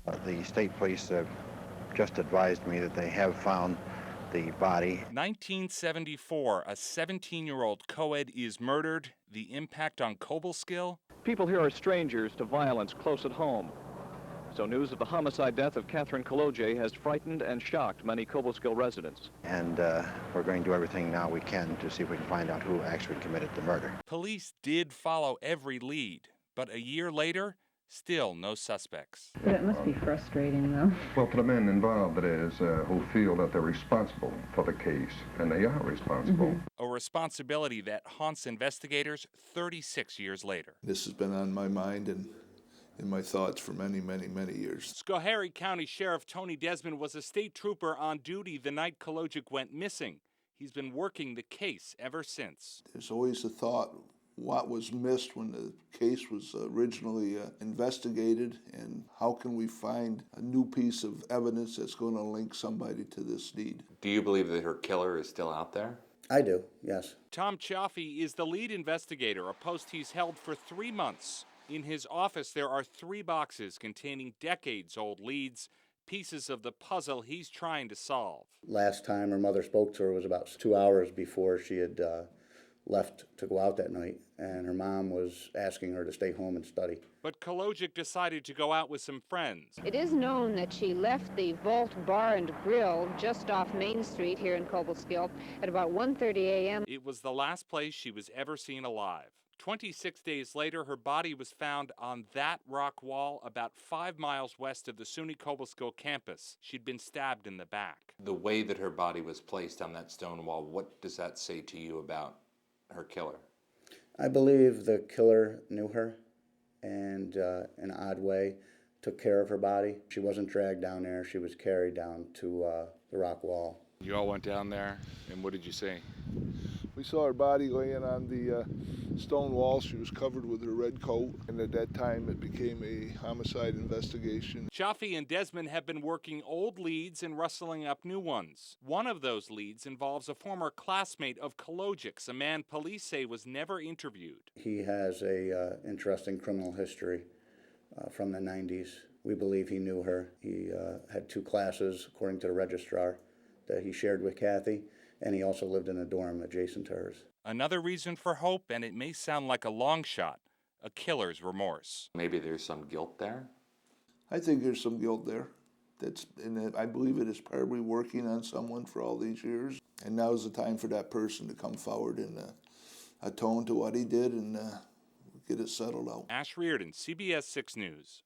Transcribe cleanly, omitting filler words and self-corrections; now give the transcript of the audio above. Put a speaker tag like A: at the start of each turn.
A: The state police just advised me that they have found the body.
B: 1974, a 17-year-old co-ed is murdered. The impact on Cobleskill?
C: People here are strangers to violence close at home. So news of the homicide death of Katherine Kolodziej has frightened and shocked many Cobleskill residents.
A: And we're going to do everything now we can to see if we can find out who actually committed the murder.
B: Police did follow every lead, but a year later, still no suspects.
D: But it must be frustrating, though.
E: Well, for the men involved, it is, who feel that they're responsible for the case, and they are responsible.
B: Mm-hmm. A responsibility that haunts investigators 36 years later.
F: This has been on my mind and in my thoughts for many, many, many years.
B: Schoharie County Sheriff Tony Desmond was a state trooper on duty the night Kolodziej went missing. He's been working the case ever since.
F: There's always a thought, what was missed when the case was originally investigated, and how can we find a new piece of evidence that's going to link somebody to this deed?
G: Do you believe that her killer is still out there?
H: I do, yes.
B: Tom Chaffee is the lead investigator, a post he's held for 3 months. In his office, there are 3 boxes containing decades-old leads, pieces of the puzzle he's trying to solve.
H: Last time her mother spoke to her was about 2 hours before she had left to go out that night, and her mom was asking her to stay home and study.
B: But Kolodziej decided to go out with some friends.
I: It is known that she left the Vault Bar and Grill just off Main Street here in Cobleskill at about 1:30 a.m.
B: It was the last place she was ever seen alive. 26 days later, her body was found on that rock wall about 5 miles west of the SUNY Cobleskill campus. She'd been stabbed in the back.
G: The way that her body was placed on that stone wall, what does that say to you about her killer?
H: I believe the killer knew her and, in an odd way, took care of her body. She wasn't dragged down there. She was carried down to the rock wall.
B: You all went down there, and what did you see?
F: We saw her body laying on the stone wall. She was covered with her red coat, and at that time it became a homicide investigation.
B: Chaffee and Desmond have been working old leads and rustling up new ones. One of those leads involves a former classmate of Kolodziej's, a man police say was never interviewed.
H: He has a interesting criminal history from the 90s. We believe he knew her. He had 2 classes, according to the registrar, that he shared with Kathy, and he also lived in a dorm adjacent to hers.
B: Another reason for hope, and it may sound like a long shot, a killer's remorse.
G: Maybe there's some guilt there?
F: I think there's some guilt there. And I believe it is probably working on someone for all these years. And now is the time for that person to come forward and atone to what he did and get it settled out.
B: Ash Reardon, CBS 6 News.